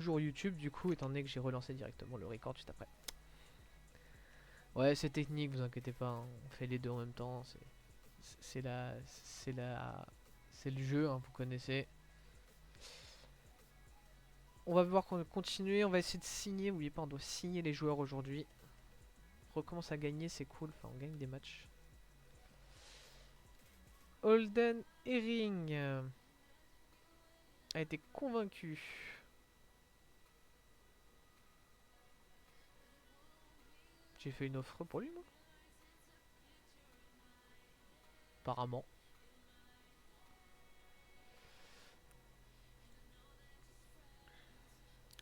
jour YouTube du coup, étant donné que j'ai relancé directement le record juste après. Ouais, c'est technique, vous inquiétez pas, hein, on fait les deux en même temps. C'est le jeu, hein, vous connaissez. On va voir continuer, on va essayer de signer. N'oubliez pas, on doit signer les joueurs aujourd'hui. On recommence à gagner, c'est cool. Enfin, on gagne des matchs. Holden Herring a été convaincu. J'ai fait une offre pour lui, moi. Apparemment.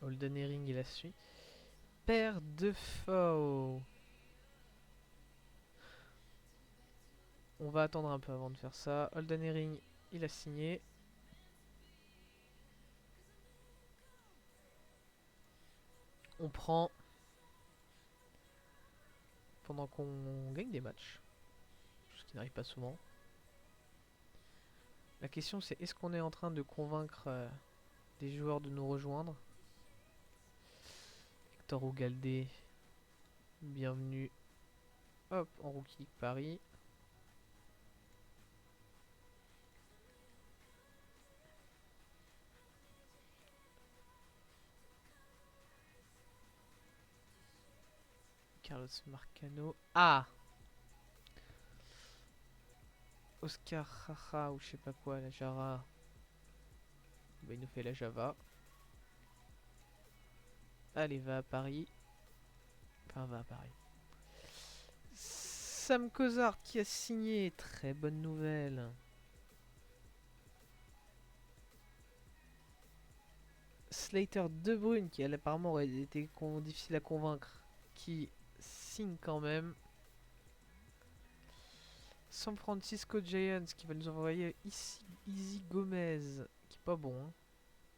Holden Herring, il a su. Paire de faux. On va attendre un peu avant de faire ça. Holden Herring, il a signé. On prend pendant qu'on gagne des matchs. Ce qui n'arrive pas souvent. La question c'est est-ce qu'on est en train de convaincre des joueurs de nous rejoindre. Hector Ugalde, bienvenue. Hop, en rookie Paris. Carlos Marcano. Ah, Oscar Jaja ou je sais pas quoi, la Jara. Bah, il nous fait la Java. Allez, va à Paris. Enfin, va à Paris. Sam Cozart qui a signé. Très bonne nouvelle. Slater De Bruyne qui apparemment aurait été difficile à convaincre. Qui signe quand même. San Francisco Giants qui va nous envoyer ici Easy Gomez qui est pas bon. Hein.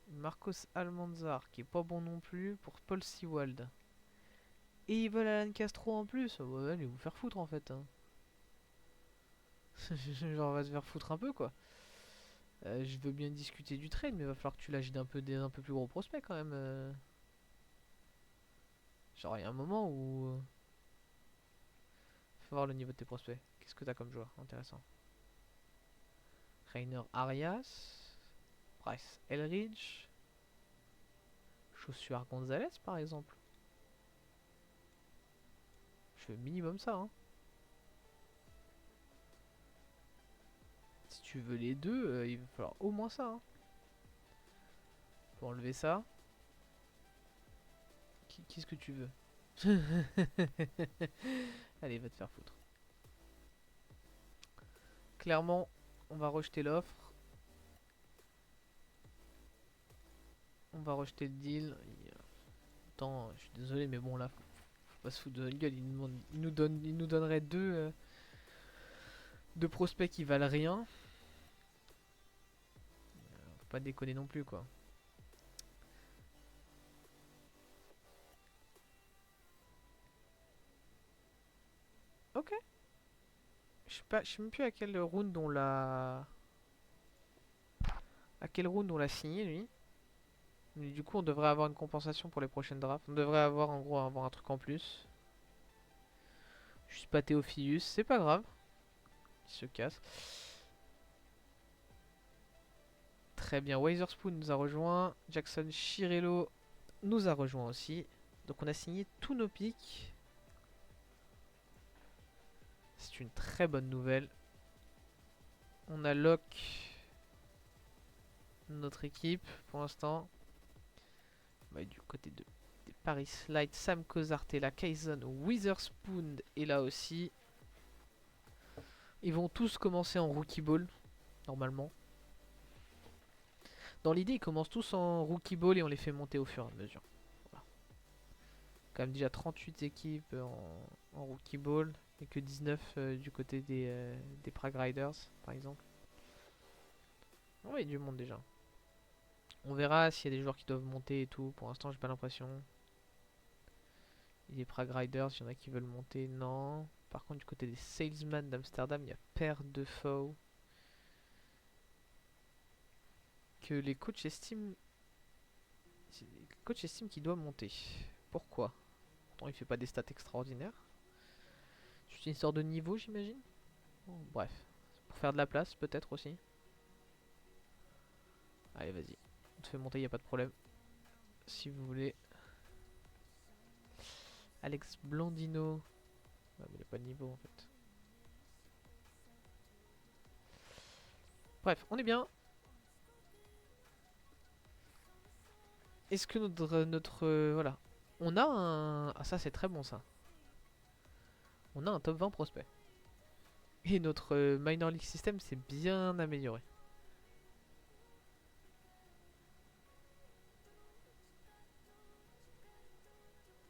Marcos Almanzar qui est pas bon non plus pour Paul Sewald. Et ils veulent Alan Castro en plus. Oh, ouais, allez vous faire foutre en fait. Hein. Genre on va se faire foutre un peu quoi. Je veux bien discuter du trade mais il va falloir que tu lâches un peu plus gros prospects quand même. Genre il y a un moment où... Faut voir le niveau de tes prospects. Qu'est-ce que t'as comme joueur intéressant? Rainer Arias. Bryce Elridge. Joshua Gonzalez par exemple. Je veux minimum ça hein. Si tu veux les deux, il va falloir au moins ça. Hein. Faut enlever ça. Qu'est-ce que tu veux? Allez, va te faire foutre. Clairement, on va rejeter l'offre. On va rejeter le deal. Attends, je suis désolé, mais bon là, faut pas se foutre de notre gueule. Il nous donnerait deux prospects qui valent rien. Faut pas déconner non plus quoi. Ok. Je sais même plus à quel round on l'a. À quel round on l'a signé lui. Mais du coup, on devrait avoir une compensation pour les prochaines drafts. On devrait avoir en gros avoir un truc en plus. Juste pas Théophilus, c'est pas grave. Il se casse. Très bien, Witherspoon nous a rejoint. Jackson Chirello nous a rejoint aussi. Donc on a signé tous nos pics. C'est une très bonne nouvelle. On a lock notre équipe pour l'instant. Bah, du côté des Paris Light, Sam Kozartela, Kaizen Witherspoon est là aussi. Ils vont tous commencer en rookie ball, normalement. Dans l'idée, ils commencent tous en rookie ball et on les fait monter au fur et à mesure. Voilà. Quand même déjà 38 équipes en rookie ball et que 19 du côté des Prague Riders, par exemple. Oui, il y a du monde déjà. On verra s'il y a des joueurs qui doivent monter et tout. Pour l'instant, j'ai pas l'impression. Il y a des Prague Riders, il y en a qui veulent monter, non. Par contre, du côté des Salesmen d'Amsterdam, il y a Père de Faux. Que les coachs estiment Le coach estime qu'il doit monter. Pourquoi? Pourtant il fait pas des stats extraordinaires. C'est une histoire de niveau j'imagine. Bon, bref. Pour faire de la place peut-être aussi. Allez vas-y. On te fait monter, y a pas de problème. Si vous voulez. Alex Blandino. Ouais, mais il a pas de niveau en fait. Bref, on est bien. Est-ce que voilà. On a un... Ah ça c'est très bon ça. On a un top 20 prospect. Et notre minor league system s'est bien amélioré.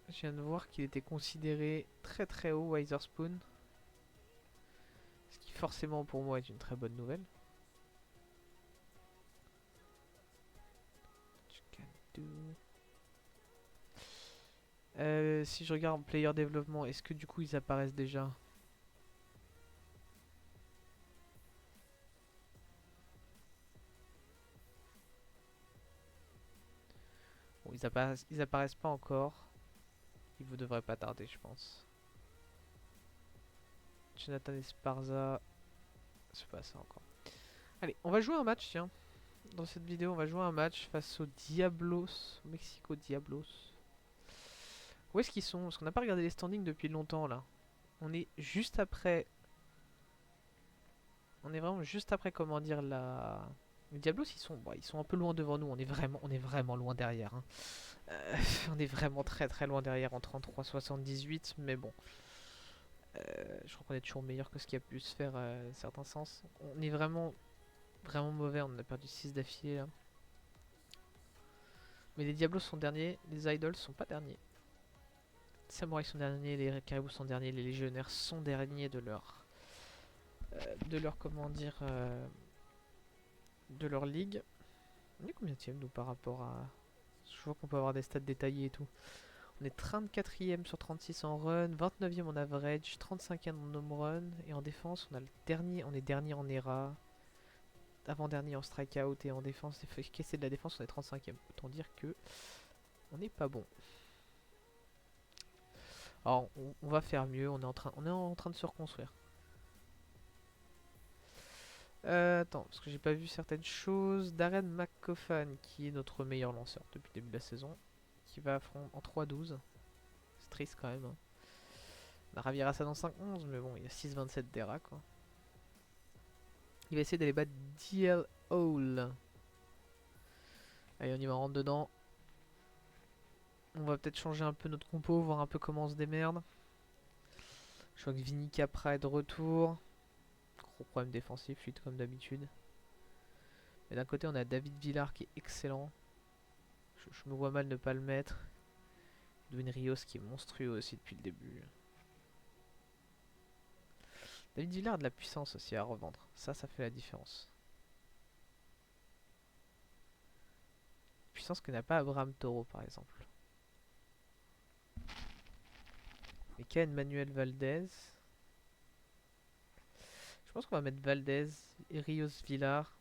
Je viens de voir qu'il était considéré très très haut Witherspoon. Ce qui forcément pour moi est une très bonne nouvelle. Si je regarde player développement, est-ce que du coup ils apparaissent déjà? Bon, ils apparaissent pas encore. Ils vous devraient pas tarder, je pense. Jonathan Esparza, c'est pas ça encore. Allez, on va jouer un match, tiens. Dans cette vidéo, on va jouer un match face aux Diablos, au Mexico Diablos. Où est-ce qu'ils sont? Parce qu'on n'a pas regardé les standings depuis longtemps là. On est juste après. On est vraiment juste après, comment dire, la. Les Diablos, ils sont un peu loin devant nous. On est vraiment loin derrière. Hein. On est vraiment très très loin derrière en 33-78, mais bon. Je crois qu'on est toujours meilleur que ce qui a pu se faire dans certains sens. On est vraiment vraiment mauvais. On a perdu 6 d'affilée là. Mais les Diablos sont derniers, les Idols sont pas derniers. Les Samouraïs sont derniers, les Caribous sont derniers, les Légionnaires sont derniers de leur comment dire, de leur ligue. On est combien de nous par rapport à... Je vois qu'on peut avoir des stats détaillés et tout. On est 34e sur 36 en run, 29e en average, 35e en home run. Et en défense, on est dernier en ERA, avant-dernier en strikeout et en défense, efficacité de la défense, on est 35e. Autant dire que on n'est pas bon. Alors, on va faire mieux, on est en train de se reconstruire. Attends, parce que j'ai pas vu certaines choses. Darren McCoffan, qui est notre meilleur lanceur depuis le début de la saison, qui va en 3-12. C'est triste quand même. Hein. On a Raviera ça dans 5-11, mais bon, il y a 6-27 d'ERA quoi. Il va essayer d'aller battre DL Hall. Allez, on y va, on rentre dedans. On va peut-être changer un peu notre compo, voir un peu comment on se démerde. Je vois que Vinny Capra est de retour. Gros problème défensif, fuite comme d'habitude. Mais d'un côté, on a David Villar qui est excellent. Je me vois mal ne pas le mettre. Edwin Rios qui est monstrueux aussi depuis le début. David Villar a de la puissance aussi à revendre. Ça fait la différence. Puissance que n'a pas Abraham Toro par exemple. Et Ken Manuel Valdez. Je pense qu'on va mettre Valdez et Rios Villar.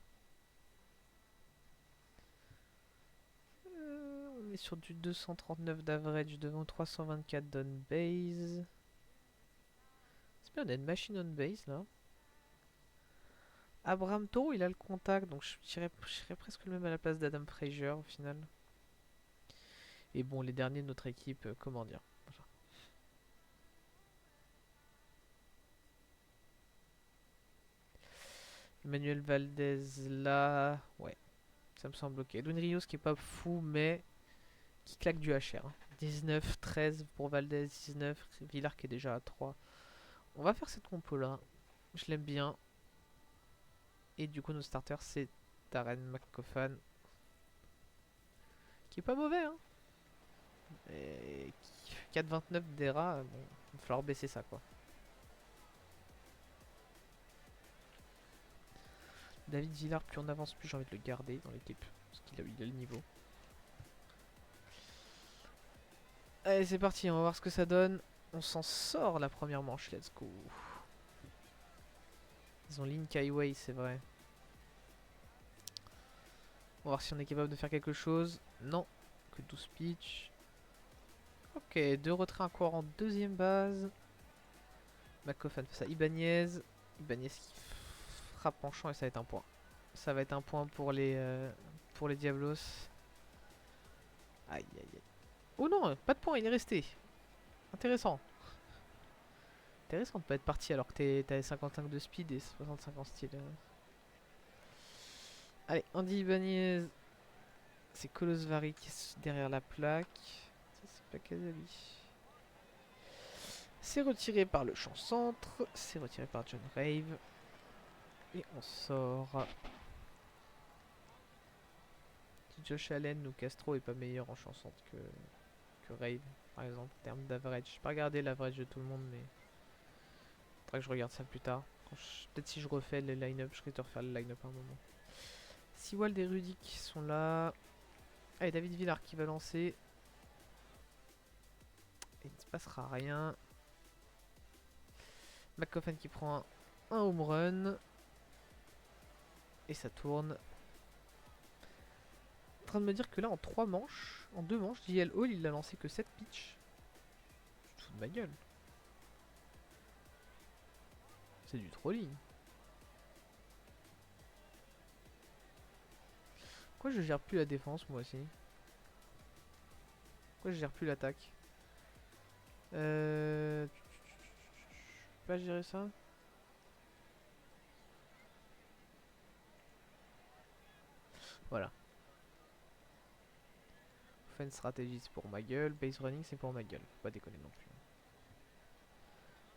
On est sur du 239 d'average devant 324 d'on base. C'est bien, on a une machine on base là. Abraham Toro, il a le contact, donc je serais presque le même à la place d'Adam Frazier au final. Et bon, les derniers de notre équipe, comment dire. Voilà. Emmanuel Valdez là, ouais, ça me semble ok. Edwin Rios qui est pas fou, mais qui claque du HR. Hein. 19, 13 pour Valdez, 19, Villar qui est déjà à 3. On va faire cette compo là, je l'aime bien. Et du coup, nos starters, c'est Darren McCoffan, qui est pas mauvais, hein. Et 4,29 d'ERA, bon, il va falloir baisser ça, quoi. David Villar, plus on avance, plus j'ai envie de le garder dans l'équipe, parce qu'il a le niveau. Allez, c'est parti, on va voir ce que ça donne. On s'en sort la première manche, let's go. Ils ont Link Highway, c'est vrai. On va voir si on est capable de faire quelque chose. Non, que 12 pitch. Ok, 2 retraits, un coureur en deuxième base. McCoffin fait ça. Ibanez. Ibanez qui frappe en champ et ça va être un point. Ça va être un point pour les Diablos. Aïe aïe aïe. Oh non, pas de point, il est resté. Intéressant. Intéressant de pas être parti alors que t'avais 55 de speed et 65 en style. Allez, Andy Ibanez. C'est Kolosvari qui est derrière la plaque. Ça c'est Placazali. C'est retiré par le champ centre. C'est retiré par John Rave. Et on sort. Si Josh Allen ou Castro est pas meilleur en champ centre que Rave, par exemple, en termes d'average. J'ai pas regardé l'average de tout le monde, mais faudra que je regarde ça plus tard. Peut-être si je refais le line-up, je risque de refaire le line-up à un moment. Sewald et Rudy qui sont là. Allez, David Villard qui va lancer. Et il ne se passera rien. McCoffin qui prend un home run. Et ça tourne. En train de me dire que là, en 3 manches, en 2 manches, JL Hall, il a lancé que 7 pitch. Je te fous de ma gueule. C'est du trolling. Pourquoi je gère plus la défense, moi aussi? Pourquoi je gère plus l'attaque? Je peux pas gérer ça? Voilà. Offense stratégie c'est pour ma gueule. Base running c'est pour ma gueule. Faut pas déconner non plus.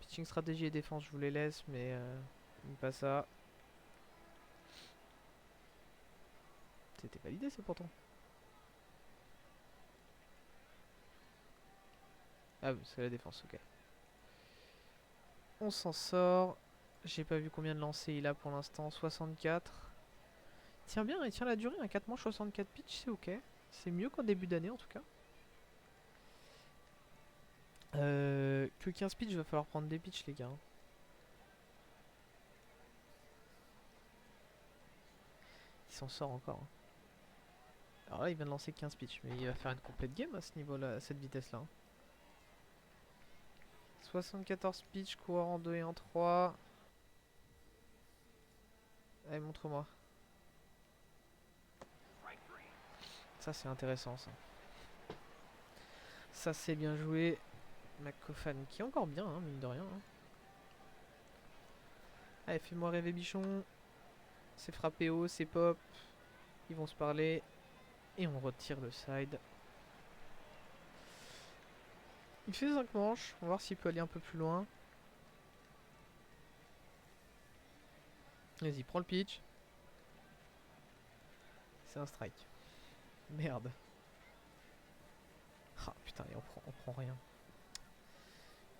Pitching stratégie et défense je vous les laisse mais pas ça. C'était validé ça pourtant. Ah oui c'est la défense, ok. On s'en sort. J'ai pas vu combien de lancers il a pour l'instant. 64. Tiens bien, il tient la durée. Un 4 manches 64 pitch c'est ok. C'est mieux qu'en début d'année en tout cas. Que 15 pitch, va falloir prendre des pitchs les gars. Il s'en sort encore. Alors là il vient de lancer 15 pitch, mais il va faire une complète game à ce niveau-là, à cette vitesse-là. 74 pitch, coureur en 2 et en 3. Allez, montre-moi. Ça c'est intéressant ça. Ça c'est bien joué. McCoffin qui est encore bien, hein, mine de rien. Hein. Allez, fais-moi rêver bichon. C'est frappé haut, c'est pop. Ils vont se parler. Et on retire le side. Il fait 5 manches. On va voir s'il peut aller un peu plus loin. Vas-y, prends le pitch. C'est un strike. Merde. Ah putain, et on prend rien.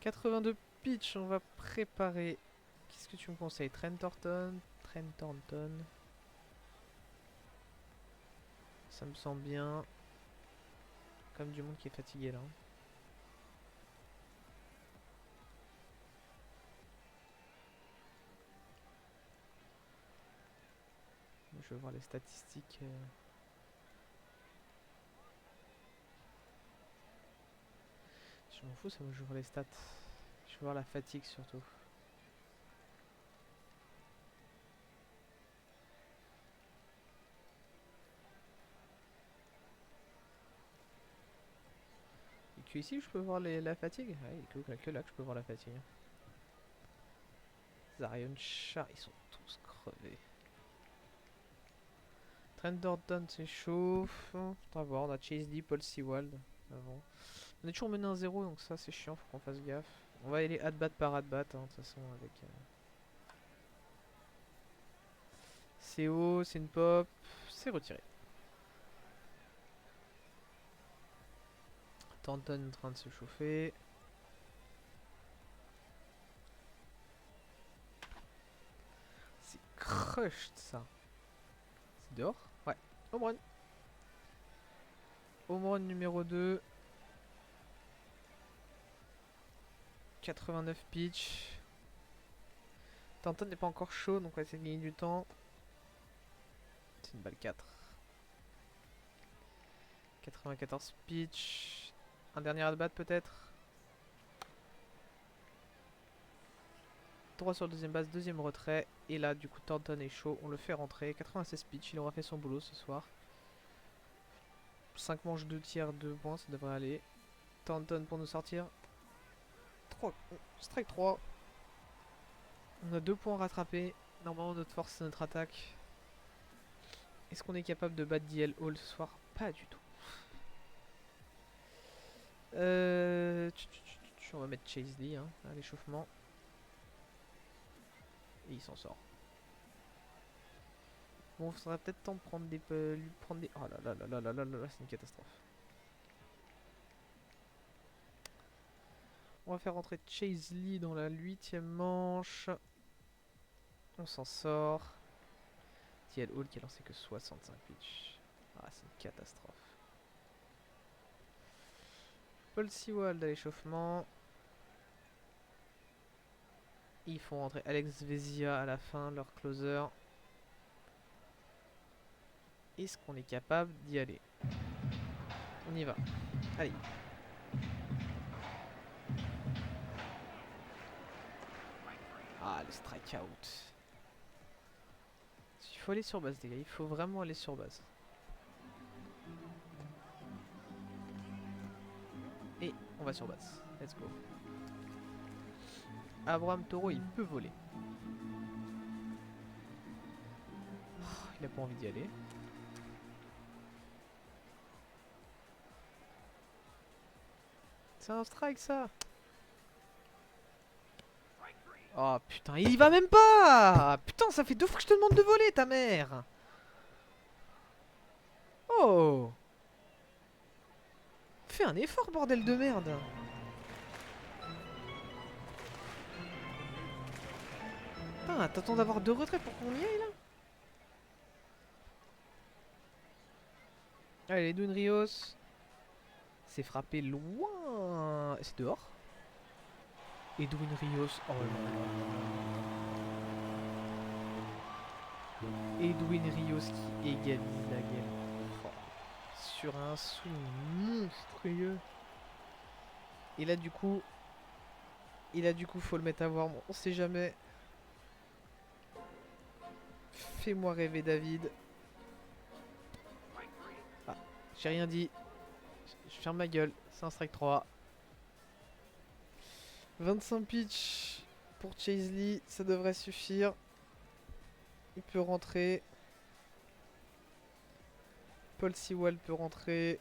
82 pitch, on va préparer. Qu'est-ce que tu me conseilles? Trent Thornton. Ça me semble bien. Comme du monde qui est fatigué là. Je vais voir les statistiques. Je m'en fous, ça, je veux voir les stats. Je veux voir la fatigue surtout. Et que ici je peux voir la fatigue? Ah, il est que là que je peux voir la fatigue. Zarion Shah, ils sont tous crevés. Trent Thornton s'échauffe. On va voir, on a Chase D, Paul Sewald avant. On est toujours mené 1-0 donc ça c'est chiant, faut qu'on fasse gaffe. On va aller at-bat par at-bat hein, de toute façon avec... C'est haut, c'est une pop, c'est retiré. Thornton en train de se chauffer. C'est crushed ça. C'est dehors? Ouais. Home run. Home run numéro 2. 89 pitch. Thornton n'est pas encore chaud donc on va essayer de gagner du temps. C'est une balle 4. 94 pitch. Un dernier à battre peut-être. 3 sur le deuxième base, deuxième retrait. Et là, du coup, Thornton est chaud. On le fait rentrer. 96 pitch. Il aura fait son boulot ce soir. 5 manches, 2 tiers, 2 points. Ça devrait aller. Thornton pour nous sortir. 3. Strike 3. On a 2 points rattrapés. Normalement, notre force, c'est notre attaque. Est-ce qu'on est capable de battre DL Hall ce soir? Pas du tout. On va mettre Chase Lee hein, à l'échauffement. Et il s'en sort. Bon, il faudra peut-être temps de prendre des... lui prendre des... Oh là là là là là là là là, c'est une catastrophe. On va faire rentrer Chase Lee dans la 8ème manche. On s'en sort. TL Hall qui a lancé que 65 pitch. Ah, c'est une catastrophe. Paul Sewald à l'échauffement. Ils font rentrer Alex Vezia à la fin, leur closer. Est-ce qu'on est capable d'y aller? On y va. Allez. Ah, le strikeout. Il faut aller sur base, les gars. Il faut vraiment aller sur base. Et on va sur base. Let's go. Abraham Toro, il peut voler. Oh, il a pas envie d'y aller. C'est un strike, ça. Oh putain, il y va même pas. Putain, ça fait 2 fois que je te demande de voler, ta mère. Oh. Fais un effort, bordel de merde. Putain, t'attends d'avoir 2 retraits pour qu'on y aille, là. Allez, Edwin Rios. C'est frappé loin. C'est dehors. Edwin Rios. Oh là là. Edwin Rios qui égalise la game. Oh. Sur un swing monstrueux. Et là, du coup... faut le mettre à voir. Bon, on sait jamais. Fais-moi rêver, David. Ah, j'ai rien dit. Je ferme ma gueule. C'est un strike 3. 25 pitch pour Chase Lee. Ça devrait suffire. Il peut rentrer. Paul Sewald peut rentrer.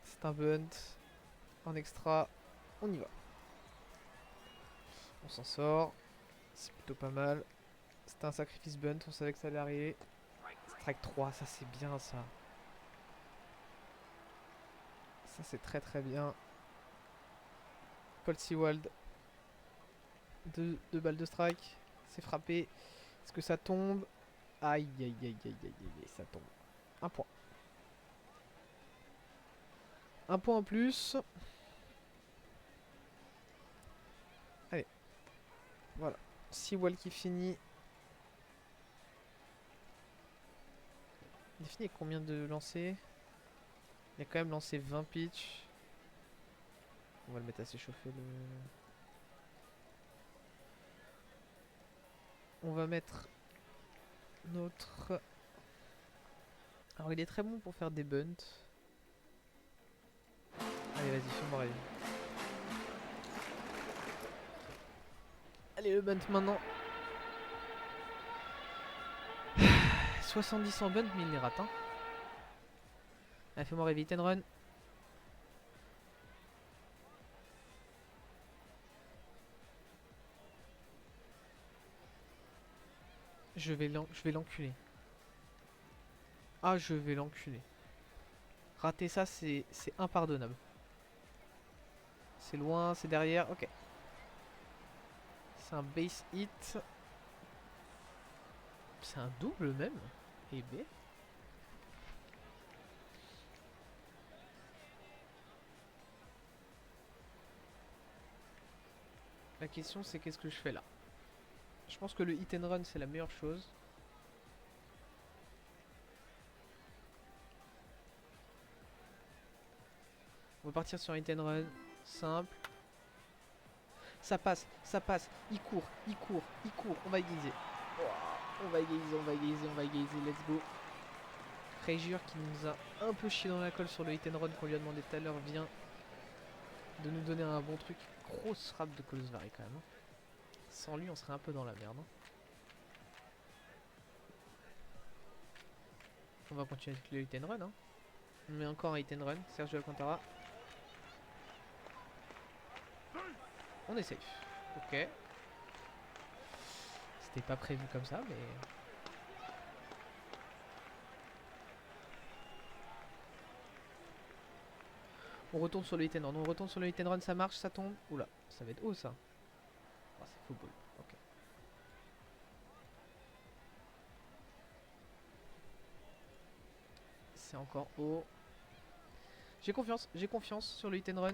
C'est un bunt. En extra. On y va. On s'en sort. C'est plutôt pas mal. C'était un sacrifice bunt. On savait que ça allait arriver. Strike 3. Ça c'est bien ça. Ça c'est très très bien. Paul Sewald. 2 balles de strike. C'est frappé. Est-ce que ça tombe? Aïe aïe aïe aïe aïe aïe. Ça tombe. 1 point. 1 point en plus. Allez. Voilà. Sewald qui finit. Il finit avec combien de lancers? Il a quand même lancé 20 pitch. On va le mettre à s'échauffer le... On va mettre notre... Alors il est très bon pour faire des bunts. Allez vas-y, fais-moi rêver. Allez le bunt maintenant. 70 en bunt mais il les rate hein. Allez fais-moi rêver, hit and run. Je vais l'enculer. Ah je vais l'enculer. Rater ça c'est impardonnable. C'est loin, c'est derrière, ok. C'est un base hit. C'est un double même. Et B. La question c'est qu'est-ce que je fais là? Je pense que le hit and run c'est la meilleure chose. On va partir sur hit and run. Simple. Ça passe, ça passe. Il court, il court, il court. On va égaliser. Oh, on va égaliser, on va égaliser, on va égaliser. Let's go. Frazier qui nous a un peu chié dans la colle sur le hit and run qu'on lui a demandé tout à l'heure vient de nous donner un bon truc. Grosse rap de Kolosvari quand même. Sans lui, on serait un peu dans la merde. On va continuer avec le hit and run. On met encore un hit and run. Sergio Alcantara. On est safe. Ok. C'était pas prévu comme ça, mais... On retourne sur le hit and run. On retourne sur le hit and run. Ça marche, ça tombe. Oula, ça va être haut ça. Oh, c'est football. Ok. C'est encore haut. J'ai confiance sur le hit and run.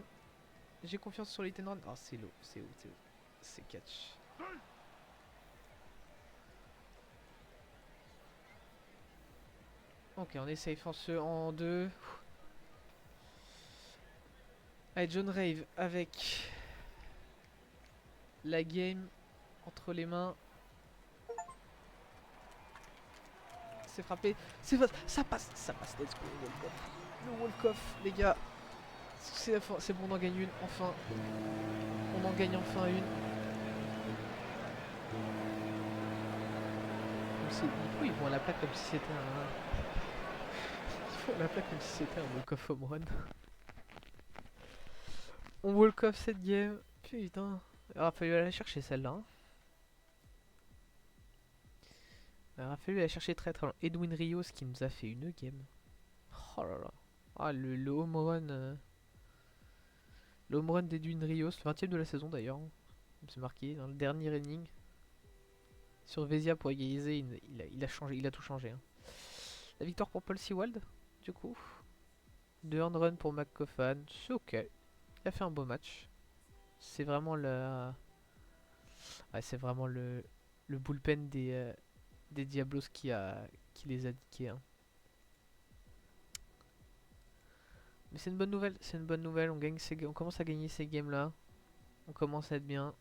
J'ai confiance sur le hit and run. Oh, c'est low, c'est haut, c'est haut. C'est catch. Ok, on est safe en 2. Allez, John Rave avec la game entre les mains. C'est frappé, c'est ça passe, let's go, le walk-off, les gars. C'est bon, on en gagne une, enfin. On en gagne enfin une. Ils vont à la plaque comme si c'était un... Ils font à la plaque comme si c'était un walk-off home run. On walk-off cette game. Putain. Il aurait fallu aller la chercher celle-là. Il aurait fallu aller chercher très très loin. Edwin Rios qui nous a fait une game. Oh là là. Ah, le home run. Le home run d'Edwin Rios, le 20ème de la saison d'ailleurs. C'est marqué dans le dernier inning. Sur Vezia pour égaliser, il a changé, il a tout changé. La victoire pour Paul Sewald, du coup. 2 home run pour McCoffan, c'est ok. Il a fait un beau match. C'est vraiment le... Ouais, c'est vraiment le bullpen des Diablos qui les a niqués. Mais c'est une bonne nouvelle, c'est une bonne nouvelle. On commence à gagner ces games là. On commence à être bien.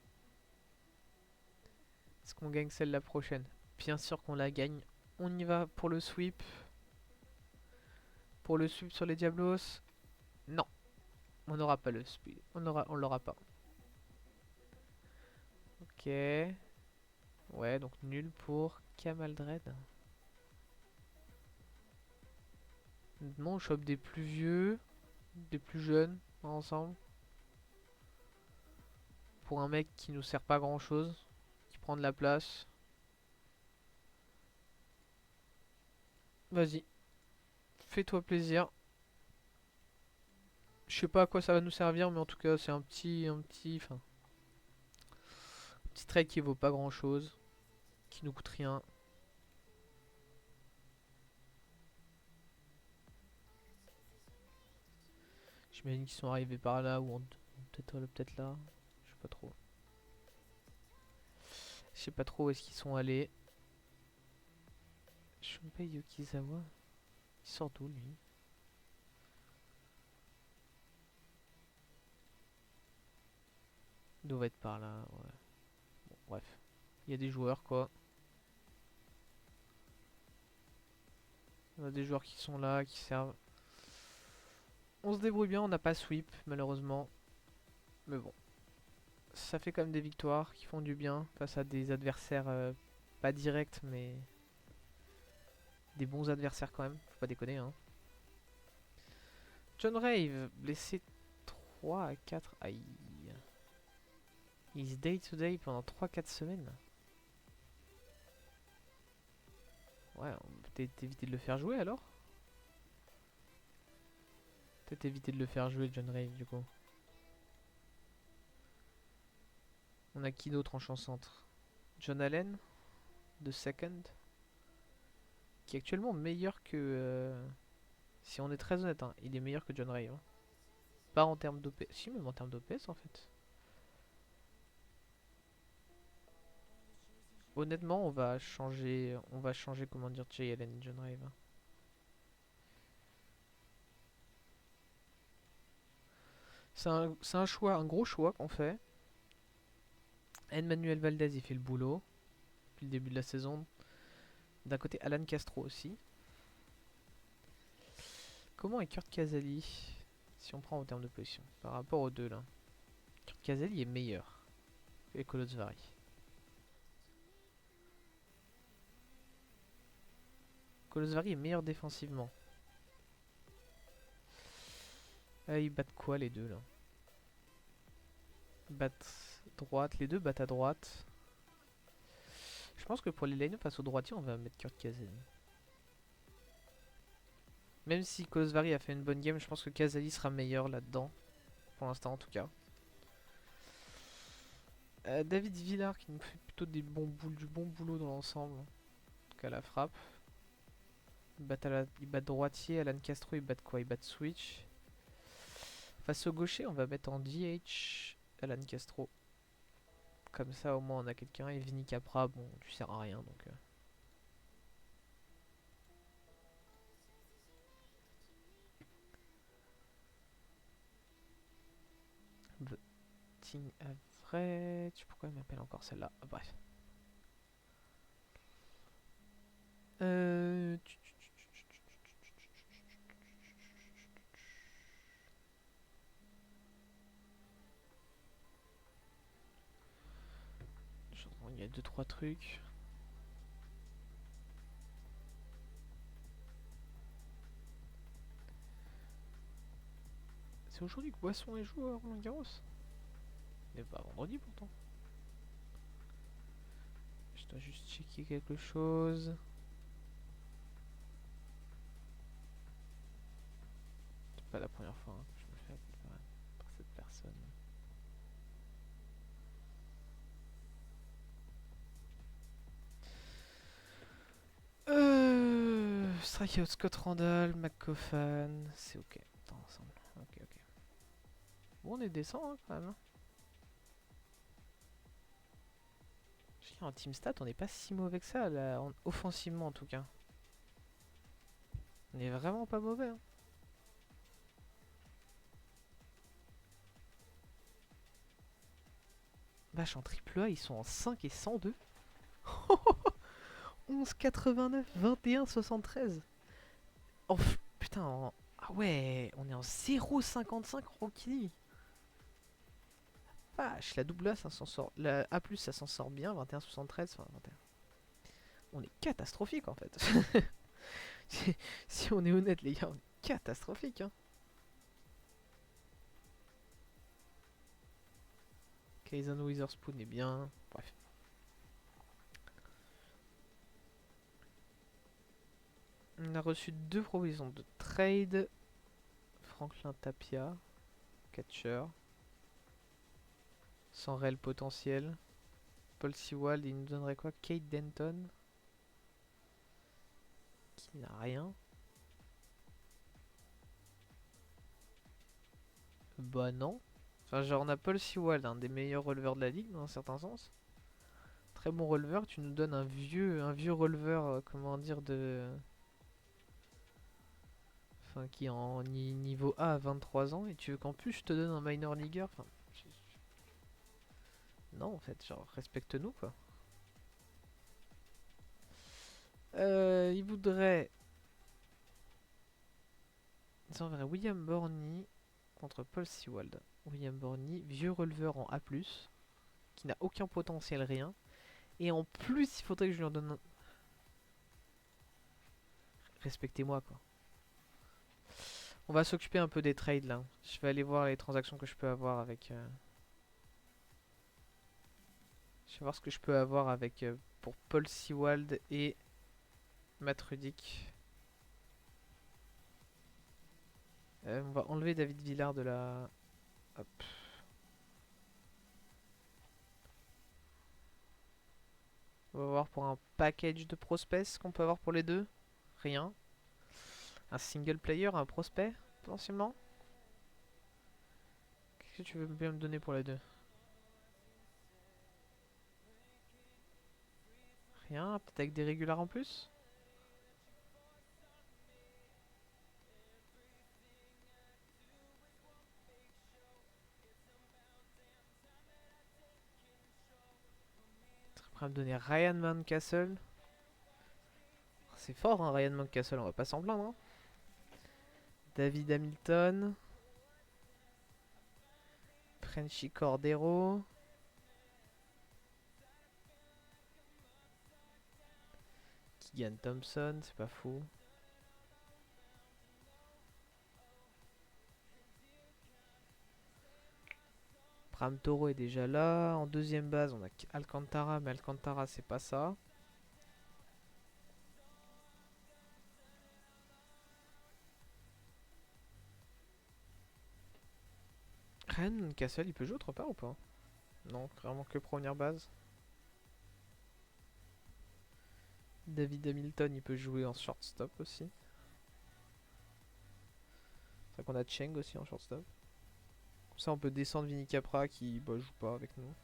Est-ce qu'on gagne celle-là prochaine? Bien sûr qu'on la gagne. On y va pour le sweep. Pour le sweep sur les Diablos. Non. On n'aura pas le sweep. On l'aura pas. Ok. Ouais, donc nul pour Kamaldred. Non, on chope des plus vieux, des plus jeunes ensemble. Pour un mec qui nous sert pas grand chose, qui prend de la place. Vas-y, fais-toi plaisir. Je sais pas à quoi ça va nous servir, mais en tout cas c'est un petit trade qui vaut pas grand chose, qui nous coûte rien. J'imagine qu'ils sont arrivés par là ou peut-être là. Je sais pas trop. Je sais pas trop où est-ce qu'ils sont allés. Shunpei Yokizawa. Il sort d'où lui? Il doit être par là, ouais. Bon, bref. Il y a des joueurs quoi. Il y a des joueurs qui sont là, qui servent. On se débrouille bien, on n'a pas sweep malheureusement. Mais bon. Ça fait quand même des victoires qui font du bien face à des adversaires pas directs mais des bons adversaires quand même, faut pas déconner hein. John Rave, blessé 3 à 4. Aïe. He's day to day pendant 3-4 semaines. Ouais, on peut peut-être éviter de le faire jouer alors. Peut-être éviter de le faire jouer John Rave du coup. On a qui d'autre en champ centre? John Allen de second. Qui est actuellement meilleur que... si on est très honnête, hein, il est meilleur que John Rave. Hein. Pas en termes d'OPS. Si, même en termes d'OPS en fait. Honnêtement, on va changer comment dire Jay Allen et John Rave. Hein. C'est un choix, un gros choix qu'on fait. Emmanuel Valdez, il fait le boulot depuis le début de la saison. D'un côté, Alan Castro aussi. Comment est Kurt Casali si on prend en termes de position par rapport aux deux là? Kurt Casali est meilleur que Kolozsvary. Kolozsvary est meilleur défensivement. Ils battent quoi les deux là? Ils battent droite, les deux battent à droite. Je pense que pour les line-up face au droitier, on va mettre Kurt Casali. Même si Kolozsvary a fait une bonne game, je pense que Casali sera meilleur là-dedans. Pour l'instant en tout cas. David Villard qui nous fait plutôt du bon boulot dans l'ensemble. En tout cas la frappe. Ils battent droitier, Alan Castro ils battent quoi? Ils battent switch. Face au gaucher on va mettre en DH Alan Castro. Comme ça au moins on a quelqu'un. Et Vinny Capra, bon tu sers à rien donc... Voting average... Pourquoi il m'appelle encore celle-là? Ah, bref. Il y a 2-3 trucs. C'est aujourd'hui que Boisson est joué à Roland Garros. Mais pas vendredi pourtant. Je dois juste checker quelque chose. C'est pas la première fois que je me fais appeler par cette personne. Strikeout Scott Randall, McCoffan, c'est ok. Attends, ensemble. Ok. Bon, on est décent hein, quand même. Je dis, en team stat, on n'est pas si mauvais que ça, là, offensivement en tout cas. On est vraiment pas mauvais. Hein. Vache, en triple A, ils sont en 5 et 102. 11, 89, 21, 73. Oh putain, ah ouais, on est en 0,55 Rocky. Vache, la double A, ça s'en sort. La A+, ça s'en sort bien, 21, 73, enfin 21. On est catastrophique en fait. Si on est honnête, les gars, on est catastrophique. Hein. Kaizen Witherspoon est bien. Bref. On a reçu 2 propositions de trade. Franklin Tapia, catcher. Sans réel potentiel. Paul Sewald, il nous donnerait quoi? Kate Denton. Qui n'a rien. Bah non. Enfin, genre, on a Paul Sewald, un des meilleurs releveurs de la ligue dans un certain sens. Très bon releveur. Tu nous donnes un vieux releveur, comment dire, de. Enfin, qui est en niveau A à 23 ans. Et tu veux qu'en plus je te donne un minor leaguer. Enfin, non, en fait, genre, respecte-nous quoi. Il voudrait. Ils enverraient William Borny contre Paul Sewald. William Borny, vieux releveur en A+, qui n'a aucun potentiel, rien. Et en plus, il faudrait que je lui en donne un... Respectez-moi, quoi. On va s'occuper un peu des trades, là. Je vais aller voir les transactions que je peux avoir avec... Je vais voir ce que je peux avoir avec... pour Paul Sewald et... Matt Rudick. On va enlever David Villard de la... Hop. On va voir pour un package de prospects ce qu'on peut avoir pour les deux. Rien. Un single player, un prospect, potentiellement. Qu'est-ce que tu veux bien me donner pour les deux? Rien, peut-être avec des régulars en plus. Après, me donner Ryan Mountcastle. C'est fort, hein, Ryan Mountcastle, on va pas s'en plaindre. Hein. David Hamilton. Frenchy Cordero. Keegan Thompson, c'est pas fou. Pram Toro est déjà là. En deuxième base, on a Alcantara, mais Alcantara, c'est pas ça. Ryan Castle, il peut jouer autre part ou pas? Non, vraiment que première base. David Hamilton, il peut jouer en shortstop aussi. C'est vrai qu'on a Cheng aussi en shortstop. Comme ça, on peut descendre Vinny Capra qui joue pas avec nous.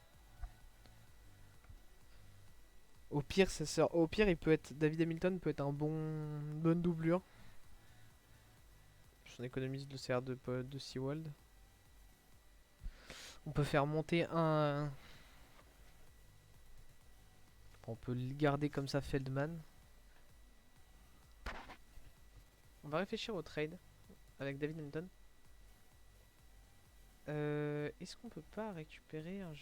Au pire, ça sort. Au pire, il peut être. David Hamilton peut être une bonne doublure. On économise le CR de Seaworld. On peut faire monter un. On peut le garder comme ça, Feldman. On va réfléchir au trade avec David Hamilton. Est-ce qu'on peut pas récupérer un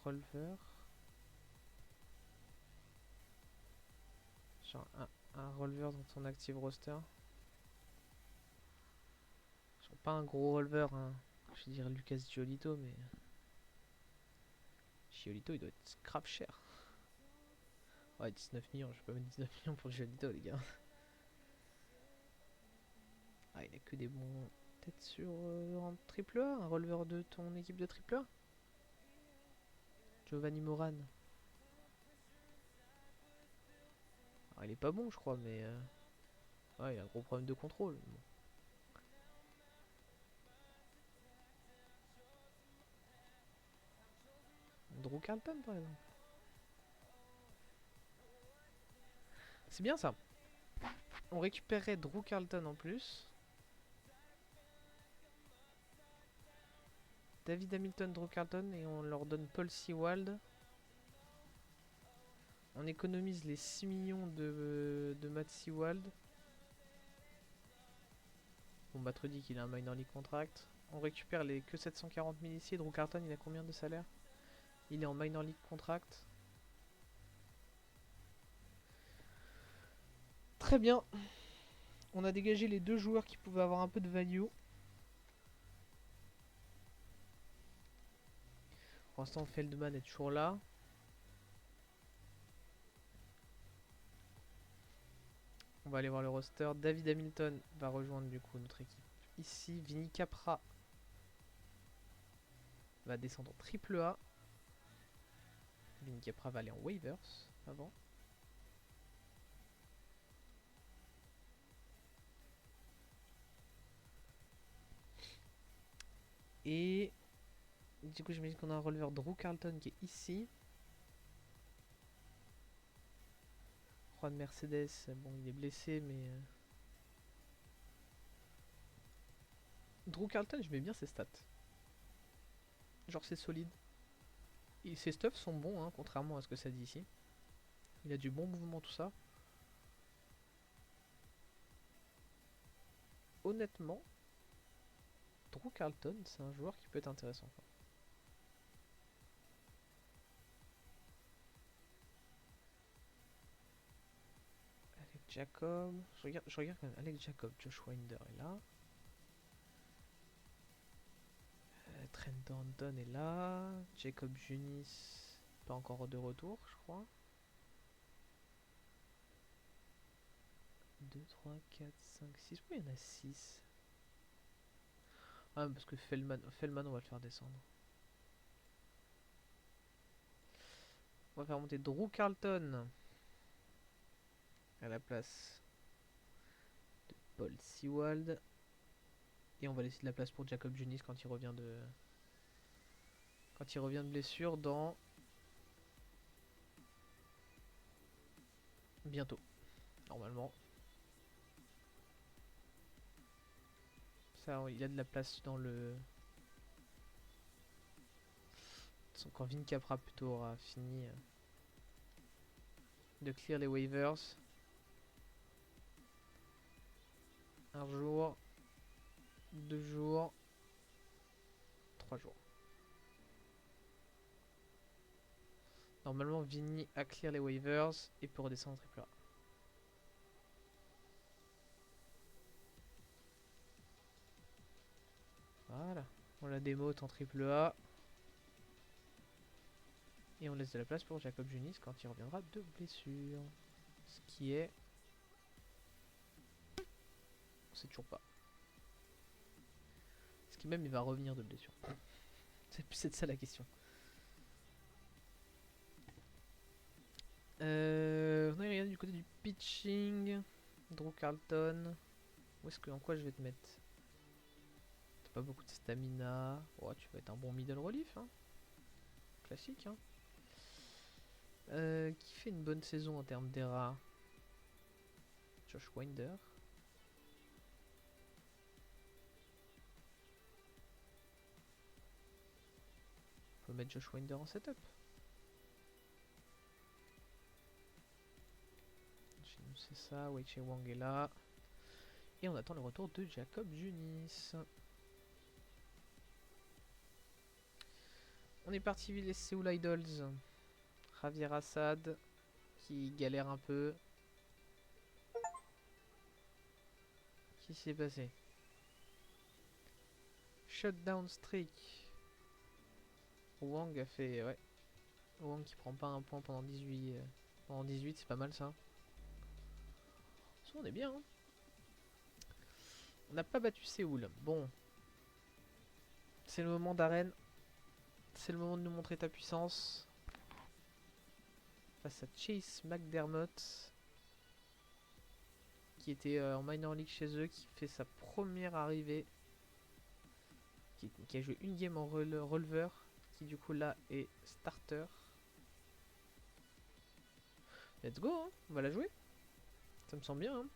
releveur? Genre un releveur dans ton active roster? Genre pas un gros releveur, hein. Je vais dire Lucas Giolito, mais. Giolito, il doit être grave cher. Ouais, 19 millions, je vais pas mettre 19 millions pour Giolito, les gars. Ah, il a que des bons. Peut-être sur en triple A, un releveur de ton équipe de triple A. Giovanni Moran. Alors, il est pas bon, je crois, mais. Ouais, il a un gros problème de contrôle. Bon. Drew Carlton, par exemple. C'est bien ça. On récupérerait Drew Carlton en plus. David Hamilton, Drew Carlton et on leur donne Paul Sewald. On économise les 6 millions de Matt Sewald. Bon, bah, Trudy qu'il a un minor league contract. On récupère les que 740 000 ici. Drew Carlton, il a combien de salaire? Il est en minor league contract. Très bien. On a dégagé les deux joueurs qui pouvaient avoir un peu de value. Pour l'instant, Feldman est toujours là. On va aller voir le roster. David Hamilton va rejoindre du coup notre équipe ici. Vinny Capra va descendre en triple A. Vinny Capra va aller en waivers avant. Et du coup, j'imagine qu'on a un releveur Drew Carlton qui est ici. Juan Mercedes, bon, il est blessé, mais. Drew Carlton, je mets bien ses stats. Genre, c'est solide. Et ses stuffs sont bons, hein, contrairement à ce que ça dit ici. Il a du bon mouvement, tout ça. Honnêtement, Drew Carlton, c'est un joueur qui peut être intéressant. Quoi. Alex Jacob. Je regarde quand même. Alex Jacob, Josh Winder est là. Trent Thornton est là. Jacob Junis, pas encore de retour, je crois. 2, 3, 4, 5, 6. Pourquoi il y en a 6? Ah, parce que Feldman, on va le faire descendre. On va faire monter Drew Carlton à la place de Paul Sewald. Et on va laisser de la place pour Jacob Junis quand il revient de blessure dans bientôt, normalement. Ça, il y a de la place dans le. Quand Vin Capra plutôt aura fini. de clear les waivers. Un jour, 2 jours, 3 jours. Normalement, Vini a clear les waivers et peut redescendre en AAA. Voilà. On la démo en AAA. Et on laisse de la place pour Jacob Junis quand il reviendra de blessure. Ce qui est... On sait toujours pas. Ce qui même il va revenir de blessure. C'est ça la question. On a regardé du côté du pitching. Drew Carlton. Où est-ce que, en quoi je vais te mettre? T'as pas beaucoup de stamina. Oh, tu vas être un bon middle relief. Hein. Classique. Hein. Qui fait une bonne saison en termes d'ERA? Josh Winder. On peut mettre Josh Winder en setup. C'est ça, Wei-Che Wang est là. Et on attend le retour de Jacob Junis. On est parti les Seoul Idols. Javier Assad qui galère un peu. Qu'est-ce qui s'est passé? Shutdown streak. Wang a fait... Ouais. Wang qui prend pas un point pendant 18. Pendant 18, c'est pas mal ça. On est bien. Hein. On n'a pas battu Séoul. Bon. C'est le moment d'arène. C'est le moment de nous montrer ta puissance. Face à Chase McDermott. Qui était en minor league chez eux. Qui fait sa première arrivée. Qui a joué une game en releveur. Qui du coup là est starter. Let's go. Hein. On va la jouer. Ça me semble bien. Hein.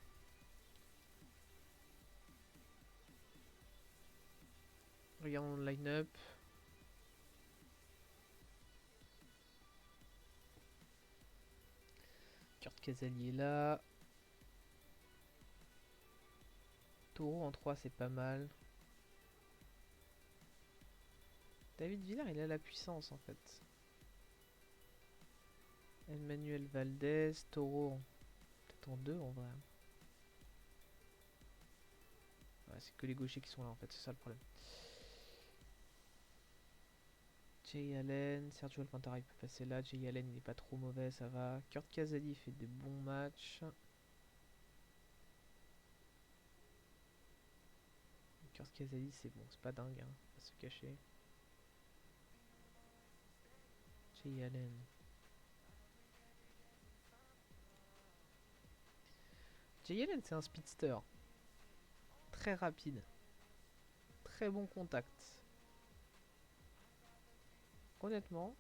Regardons le line-up. Kurt Casali est là. Taureau en 3, c'est pas mal. David Villard, il a la puissance en fait. Emmanuel Valdez, Taureau. Peut-être en 2 en vrai. Ouais, c'est que les gauchers qui sont là en fait, c'est ça le problème. Jay Allen, Sergio Alcantara il peut passer là. Jay Allen il est pas trop mauvais, ça va. Kurt Casali fait des bons matchs. Kurt Casali c'est bon, c'est pas dingue, hein, pas se cacher. Jay Allen. Jay Allen c'est un speedster. Très rapide. Très bon contact. Honnêtement.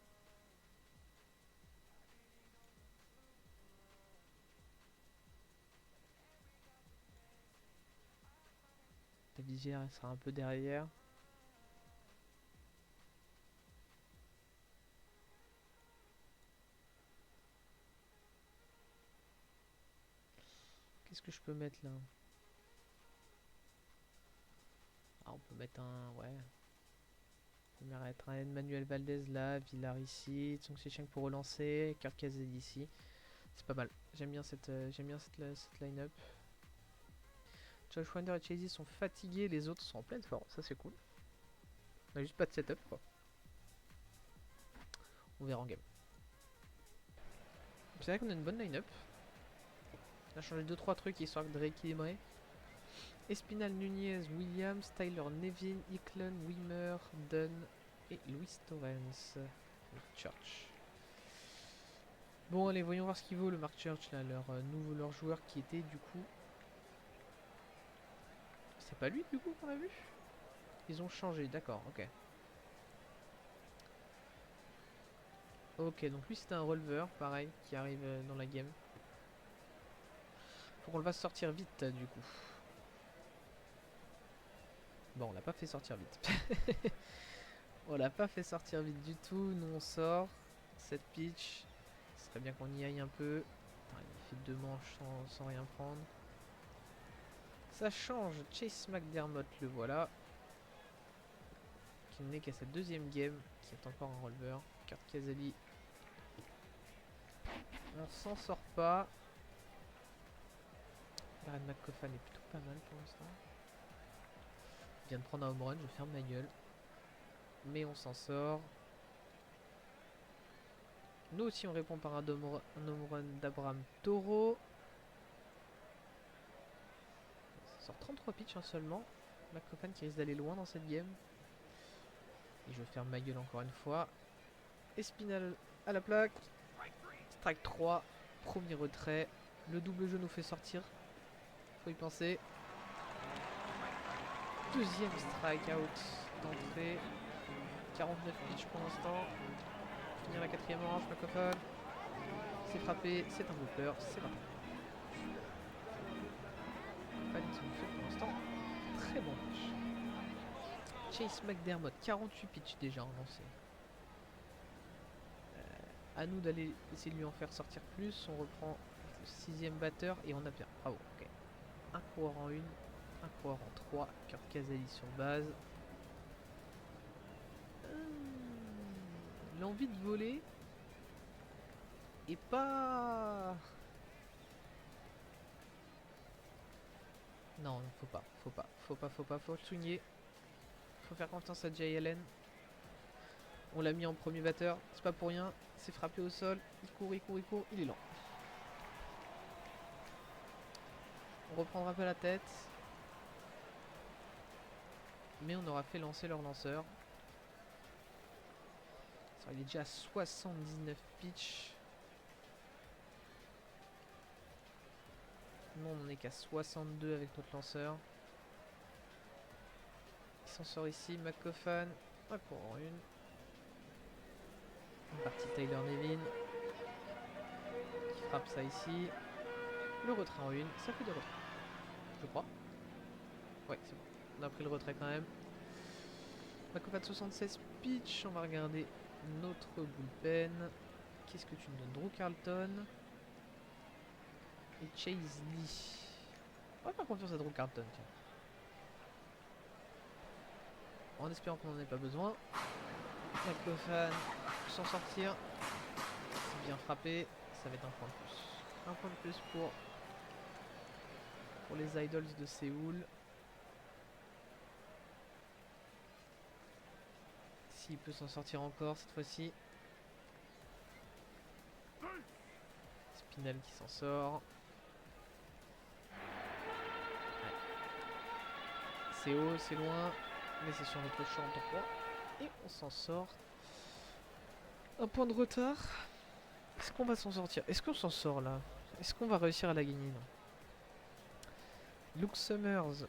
Ta visière elle sera un peu derrière. Qu'est-ce que je peux mettre là? Ah, on peut mettre un... Ouais. On peut mettre un Emmanuel Valdez là, Villar ici, Tsung Chicheng pour relancer, Kurt Casali ici. C'est pas mal. J'aime bien cette line-up. Josh Winder et Chasey sont fatigués, les autres sont en pleine forme. Ça c'est cool. On a juste pas de setup quoi. On verra en game. C'est vrai qu'on a une bonne line-up. On a changé 2-3 trucs histoire de rééquilibrer. Espinal, Nunez, Williams, Tyler Nevin, Eklund, Wimmer, Dunn et Luis Torrens. Church. Bon allez, voyons voir ce qu'il vaut le Mark Church là, leur joueur qui était du coup... C'est pas lui du coup qu'on a vu? Ils ont changé, d'accord, ok. Ok, donc lui c'était un releveur, pareil, qui arrive dans la game. Faut qu'on le fasse sortir vite du coup. Bon, on l'a pas fait sortir vite. On l'a pas fait sortir vite du tout. Nous on sort. Cette pitch. Ce serait bien qu'on y aille un peu. fait 2 manches sans rien prendre. Ça change. Chase McDermott, le voilà. Qui n'est qu'à sa deuxième game. Qui est encore un releveur. Kurt Casali. On s'en sort pas. Darren McCaughan est plutôt pas mal pour l'instant. Il vient de prendre un home run, je ferme ma gueule. Mais on s'en sort. Nous aussi on répond par un home run d'Abraham Toro. Ça sort 33 pitchs seulement. McCaughan qui risque d'aller loin dans cette game. Et je ferme ma gueule encore une fois. Espinal à la plaque. Strike 3. Premier retrait. Le double jeu nous fait sortir. Faut y penser. Deuxième strikeout d'entrée. 49 pitch pour l'instant. Finir la quatrième manche, McCaughan. C'est frappé, c'est un blooper, c'est parti. Pas qui nous fait pour l'instant très bon pitch. Chase McDermott, 48 pitch déjà en lancé. À nous d'aller essayer de lui en faire sortir plus. On reprend le sixième batteur et on a bien. Bravo, ok. Un coureur en 1, un coureur en 3. Kurt Casali sur base. L'envie de voler et pas... Non, faut le swinguer. Faut faire confiance à Jay Allen. On l'a mis en premier batteur, c'est pas pour rien. C'est frappé au sol, il court, il est lent. On reprendra pas la tête. Mais on aura fait lancer leur lanceur. Il est déjà à 79 pitch. Non, on n'est qu'à 62 avec notre lanceur. Il s'en sort ici, McCaughan. Un courant en 1. Une partie Tyler Nevin. Qui frappe ça ici. Le retrait en 1. Ça fait 2 retraits. Je crois. Ouais, c'est bon. On a pris le retrait quand même. McCaughan 76 pitch. On va regarder notre bullpen. Qu'est-ce que tu nous donnes? Drew Carlton et Chase Lee. On va faire confiance à Drew Carlton, tiens. En espérant qu'on n'en ait pas besoin. McCaughan s'en sortir. C'est bien frappé. Ça va être un point de plus. Un point de plus pour les Idols de Séoul. S'il peut s'en sortir encore cette fois-ci. Spinal qui s'en sort. Ouais. C'est haut, c'est loin. Mais c'est sur notre champ en 3. Et on s'en sort. Un point de retard. Est-ce qu'on va s'en sortir? Est-ce qu'on s'en sort là? Est-ce qu'on va réussir à la gagner? Non. Luke Summers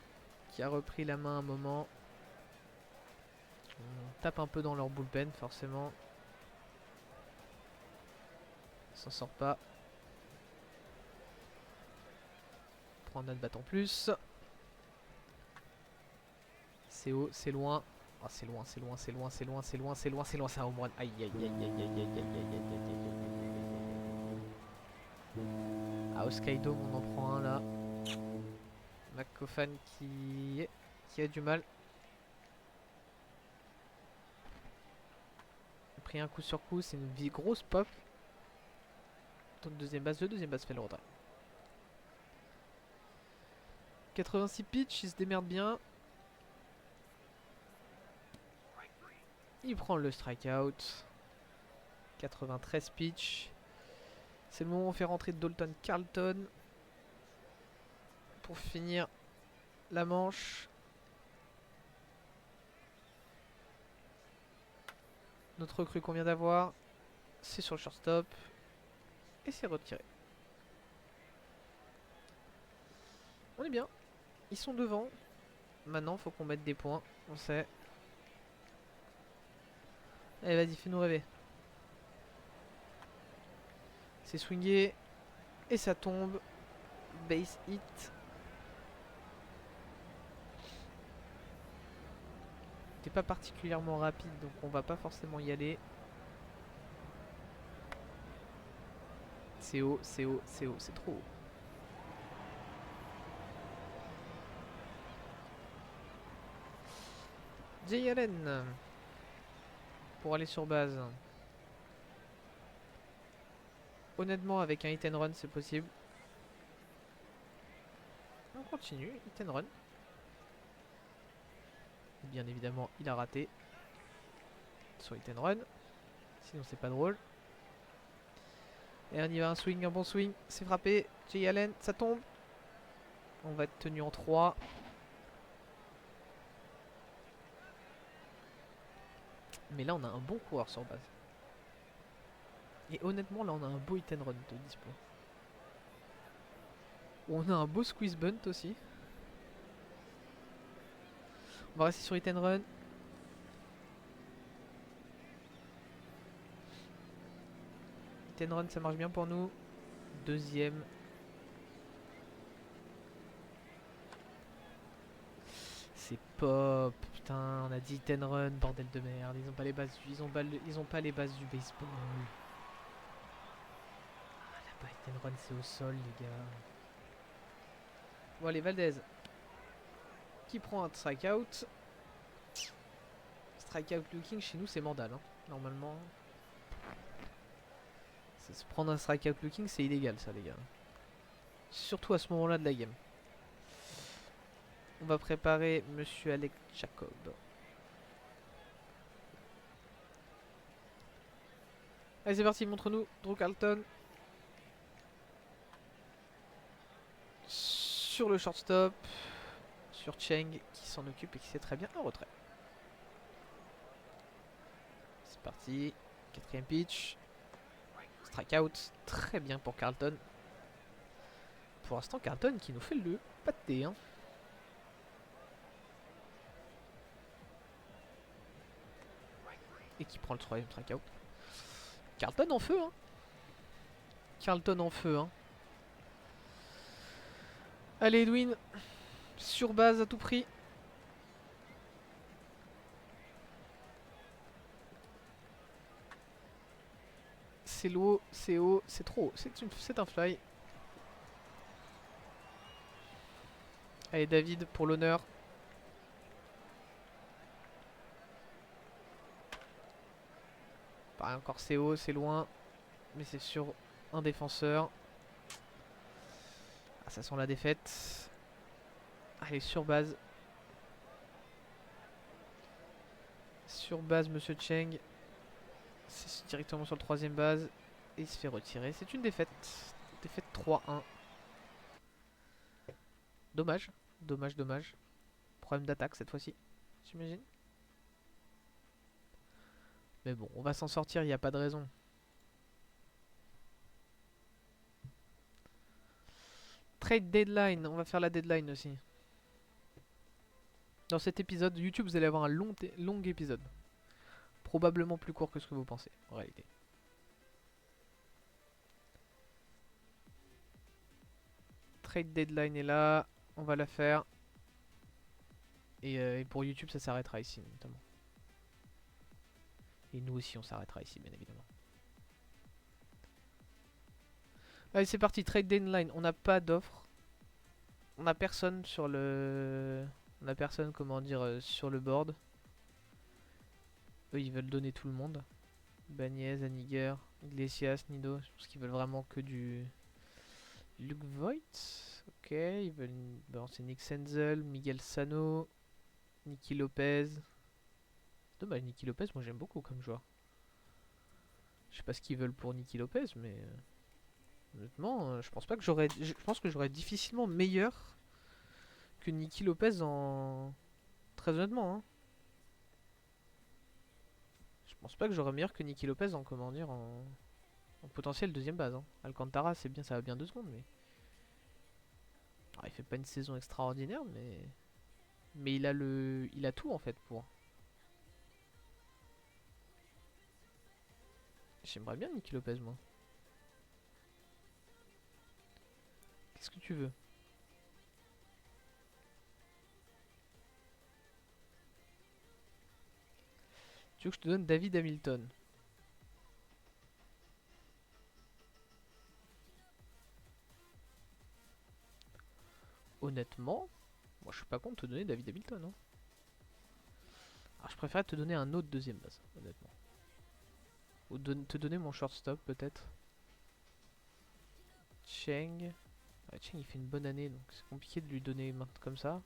qui a repris la main un moment. On tape un peu dans leur bullpen forcément. On s'en sort pas. On prend notre batte en plus. C'est haut, c'est loin. Oh, c'est loin, c'est loin, c'est loin, c'est loin, c'est loin, c'est loin, c'est loin, c'est un home run. Aïe aïe aïe aïe aïe aïe aïe aïe aïe. À Hokkaido, on en prend un là. McCaughan qui a du mal. Il a pris un coup sur coup, c'est une grosse pop. Donc deuxième base, le deuxième base fait le retrait. 86 pitch, il se démerde bien. Il prend le strikeout. 93 pitch. C'est le moment où on fait rentrer Dalton Carlton. Pour finir la manche. Notre recrue qu'on vient d'avoir. C'est sur le shortstop. Et c'est retiré. On est bien. Ils sont devant. Maintenant, faut qu'on mette des points. On sait. Allez, vas-y, fais-nous rêver. C'est swingé. Et ça tombe. Base hit. T'es pas particulièrement rapide, donc on va pas forcément y aller. C'est haut, c'est haut, c'est haut, c'est trop haut. Jay Allen pour aller sur base. Honnêtement, avec un hit and run, c'est possible. On continue, hit and run. Bien évidemment, il a raté sur hit and run. Sinon, c'est pas drôle. Et on y va, un swing, un bon swing. C'est frappé. Jay Allen, ça tombe. On va être tenu en 3. Mais là, on a un bon coureur sur base. Et honnêtement, là, on a un beau hit and run de dispo. On a un beau squeeze bunt aussi. On va rester sur hit and run. Hit and run, ça marche bien pour nous. Deuxième. C'est pop. Putain, on a dit hit and run, bordel de merde. Ils ont pas les bases du, ils ont pas les bases du baseball. Ah, là-bas, hit and run, c'est au sol, les gars. Bon, allez, Valdez. Qui prend un strikeout. Strikeout looking, chez nous, c'est mandal. Hein. Normalement. Se prendre un strikeout looking, c'est illégal, ça, les gars. Surtout à ce moment-là de la game. On va préparer Monsieur Alex Jacob. Allez, c'est parti, montre-nous. Drew Carlton. Sur le shortstop. Sur Cheng, qui s'en occupe et qui sait très bien un retrait. C'est parti. Quatrième pitch. Strikeout. Très bien pour Carlton. Pour l'instant, Carlton qui nous fait le pâté. Hein. Et qui prend le troisième strikeout. Carlton en feu. Hein. Carlton en feu. Hein. Allez, Edwin. Sur base à tout prix. C'est low, c'est haut, c'est trop haut. C'est un fly. Allez, David, pour l'honneur. Pareil, encore c'est haut, c'est loin. Mais c'est sur un défenseur. Ah, ça sent la défaite. Allez, sur base. Sur base, Monsieur Cheng. C'est directement sur le troisième base. Et il se fait retirer. C'est une défaite. Défaite 3-1. Dommage. Dommage, dommage. Problème d'attaque cette fois-ci, j'imagine. Mais bon, on va s'en sortir, il n'y a pas de raison. Trade deadline, on va faire la deadline aussi. Dans cet épisode, YouTube, vous allez avoir un long épisode. Probablement plus court que ce que vous pensez, en réalité. Trade deadline est là, on va la faire. Et pour YouTube, ça s'arrêtera ici, notamment. Et nous aussi, on s'arrêtera ici, bien évidemment. Allez, c'est parti, trade deadline. On n'a pas d'offre. On n'a personne sur le... On n'a personne, comment dire, sur le board. Eux, ils veulent donner tout le monde. Bagnez, Aniger, Iglesias, Nido. Je pense qu'ils veulent vraiment que du... Luke Voigt. Ok, ils veulent... Bon, c'est Nick Senzel, Miguel Sano, Nicky Lopez. Dommage, Nicky Lopez, moi j'aime beaucoup comme joueur. Je sais pas ce qu'ils veulent pour Nicky Lopez, mais... honnêtement, je pense pas que j'aurais... Je pense que j'aurais difficilement meilleur que Nicky Lopez en... Très honnêtement, hein. Je pense pas que j'aurais meilleur que Nicky Lopez en, comment dire, en potentiel deuxième base. Hein. Alcantara, c'est bien, ça va bien 2 secondes, mais... Alors, il fait pas une saison extraordinaire, mais il a le... Il a tout, en fait, pour... J'aimerais bien Nicky Lopez, moi. Qu'est-ce que tu veux? Tu veux que je te donne David Hamilton? honnêtement, moi je suis pas contre de te donner David Hamilton. Hein. Alors je préfère te donner un autre deuxième base, honnêtement. Ou te donner mon shortstop peut-être. Cheng. Ouais, Cheng il fait une bonne année donc c'est compliqué de lui donner comme ça.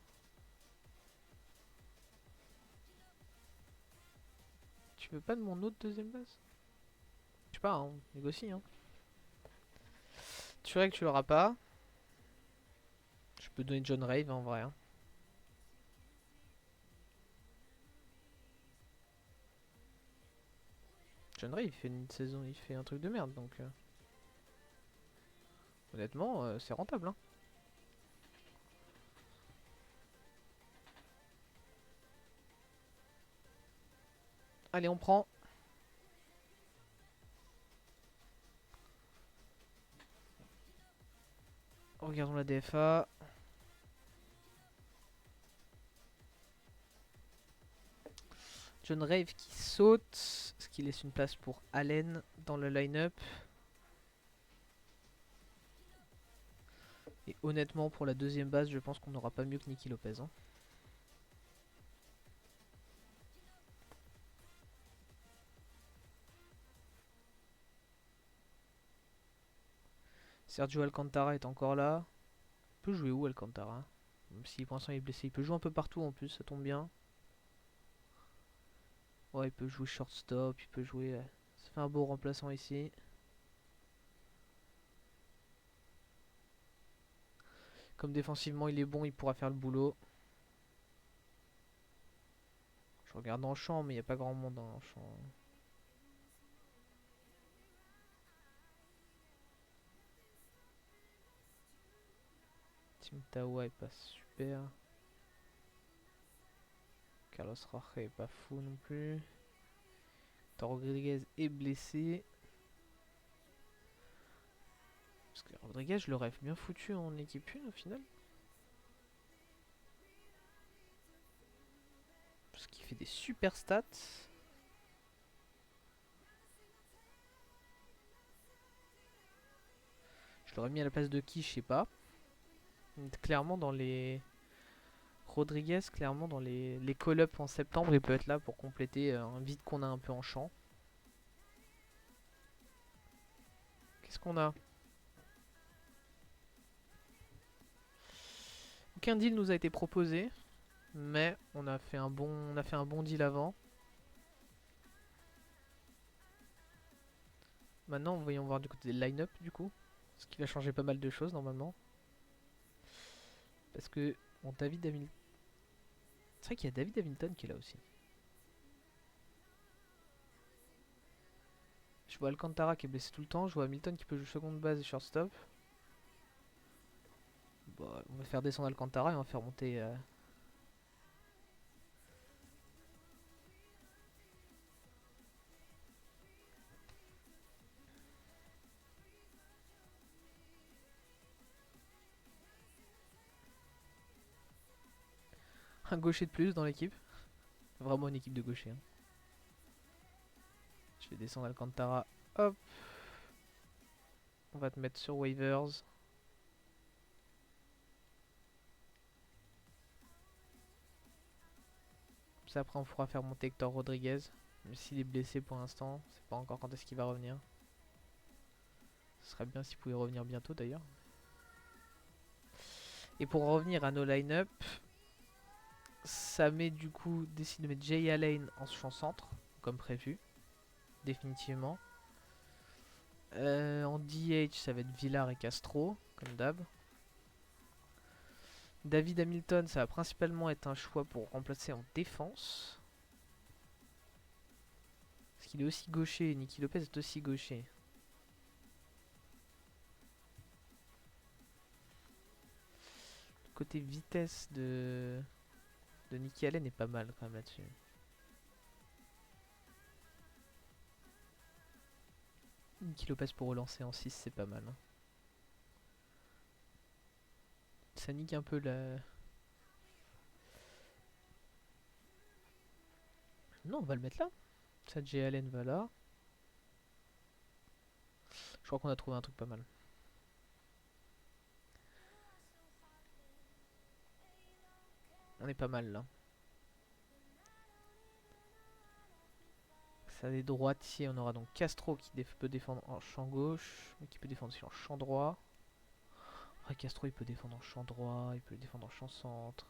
Tu veux pas de mon autre deuxième base? Je sais pas, hein, on négocie. Hein. Tu verrais que tu l'auras pas. Je peux donner John Rave en vrai. Hein. John Rave il fait une saison, il fait un truc de merde donc. Honnêtement, c'est rentable. Hein. Allez, on prend. Regardons la DFA. John Rave qui saute, ce qui laisse une place pour Allen dans le line-up. Et honnêtement, pour la deuxième base, je pense qu'on n'aura pas mieux que Nicky Lopez. Hein. Sergio Alcantara est encore là. Il peut jouer où Alcantara? Même si pour l'instant il est blessé, il peut jouer un peu partout en plus, ça tombe bien. Ouais, il peut jouer shortstop, il peut jouer... Ça fait un beau remplaçant ici. Comme défensivement il est bon, il pourra faire le boulot. Je regarde dans le champ, mais il n'y a pas grand monde dans le champ. Tim Tawa est pas super. Carlos Rocha est pas fou non plus. Rodriguez est blessé. Parce que Rodriguez, je l'aurais bien foutu en équipe 1 au final. Parce qu'il fait des super stats. Je l'aurais mis à la place de qui, je sais pas. Clairement dans les... Rodriguez, clairement dans les call-up en septembre, il peut être là pour compléter un vide qu'on a un peu en champ. Qu'est-ce qu'on a? Aucun deal nous a été proposé, mais on a fait un bon deal avant. Maintenant, voyons voir du côté des line-up du coup, ce qui va changer pas mal de choses normalement. Parce que bon, David Hamilton, c'est vrai qu'il y a David Hamilton qui est là aussi. Je vois Alcantara qui est blessé tout le temps, je vois Hamilton qui peut jouer seconde base et shortstop. Bon, on va faire descendre Alcantara et on va faire monter... un gaucher de plus dans l'équipe. Vraiment une équipe de gauchers. Hein. Je vais descendre Alcantara. Hop. On va te mettre sur waivers. Ça après on pourra faire monter Hector Rodriguez. Même s'il est blessé pour l'instant. C'est pas encore quand est-ce qu'il va revenir. Ce serait bien s'il pouvait revenir bientôt d'ailleurs. Et pour revenir à nos line-up, ça met du coup, décide de mettre Jay Allen en champ centre, comme prévu, définitivement. En DH, ça va être Villar et Castro, comme d'hab. David Hamilton, ça va principalement être un choix pour remplacer en défense. Parce qu'il est aussi gaucher, Nicky Lopez est aussi gaucher. Côté vitesse de Nicky Allen est pas mal quand même là-dessus. Nicky Lopez pour relancer en 6 c'est pas mal. Hein. Ça nique un peu la... Non, on va le mettre là. Ça, Jay Allen va là. Je crois qu'on a trouvé un truc pas mal. On est pas mal là. Ça des droitiers, on aura donc Castro qui peut défendre en champ gauche, mais qui peut défendre aussi en champ droit. Après Castro il peut défendre en champ droit, il peut défendre en champ centre.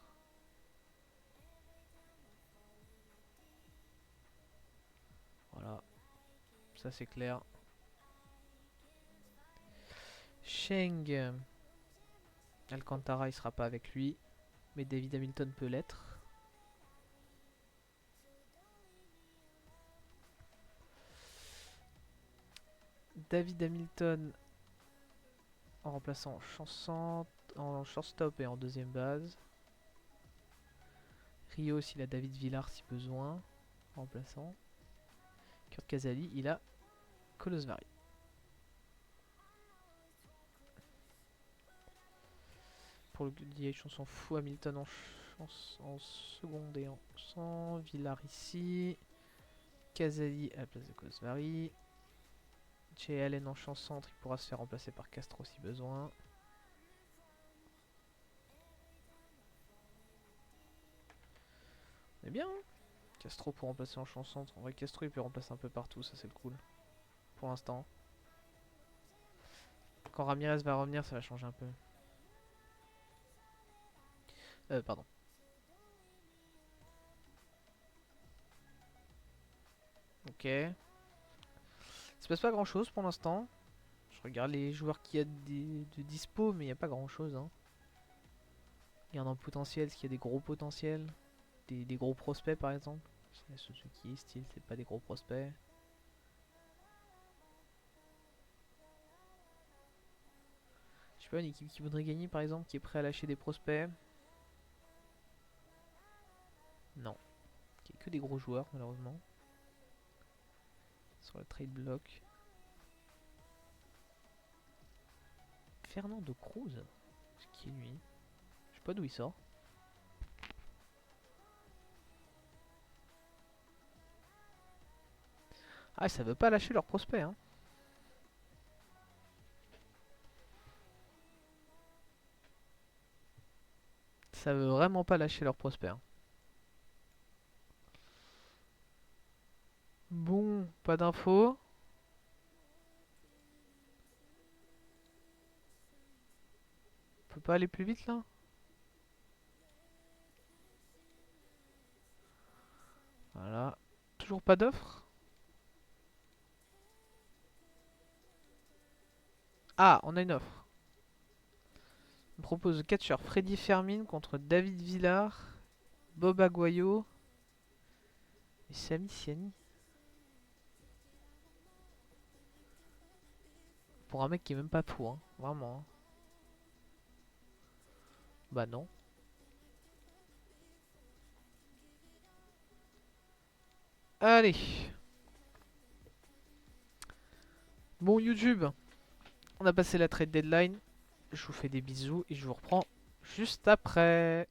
Voilà, ça c'est clair. Sheng, Alcantara il sera pas avec lui, mais David Hamilton peut l'être. David Hamilton en remplaçant en champ centre, en shortstop et en deuxième base. Rios il a David Villard si besoin, remplaçant. Kurt Casali il a Kolosvari. Pour le DH on s'en fout, Hamilton en seconde et en centre, Villard ici, Casali à la place de Kolosvari. Jay Allen en champ centre, il pourra se faire remplacer par Castro si besoin. On est bien hein. Castro pour remplacer en champ centre. En vrai Castro il peut remplacer un peu partout, ça c'est le cool. Pour l'instant. Quand Ramirez va revenir ça va changer un peu. Pardon. Ok. Il se passe pas grand chose pour l'instant. Je regarde les joueurs qu'il y a de dispo, mais il n'y a pas grand chose. Hein. Il y en a en potentiel, est-ce qu'il y a des gros potentiels, des gros prospects par exemple. Suzuki, style, c'est pas des gros prospects. Je sais pas, une équipe qui voudrait gagner par exemple, qui est prêt à lâcher des prospects. Non. Il n'y a que des gros joueurs malheureusement. Sur le trade block. Fernando Cruz. C'est qui lui? Je sais pas d'où il sort. Ah, ça veut pas lâcher leurs prospects hein. Ça veut vraiment pas lâcher leurs prospects hein. Bon, pas d'infos. On peut pas aller plus vite là? Voilà. Toujours pas d'offre? Ah, on a une offre. On propose le catcheur Freddy Fermin contre David Villard, Bob Aguayo et Sami Siani. Pour un mec qui est même pas fou, hein. Vraiment. Hein. Bah non. Allez. Bon YouTube, on a passé la trade deadline. Je vous fais des bisous et je vous reprends juste après.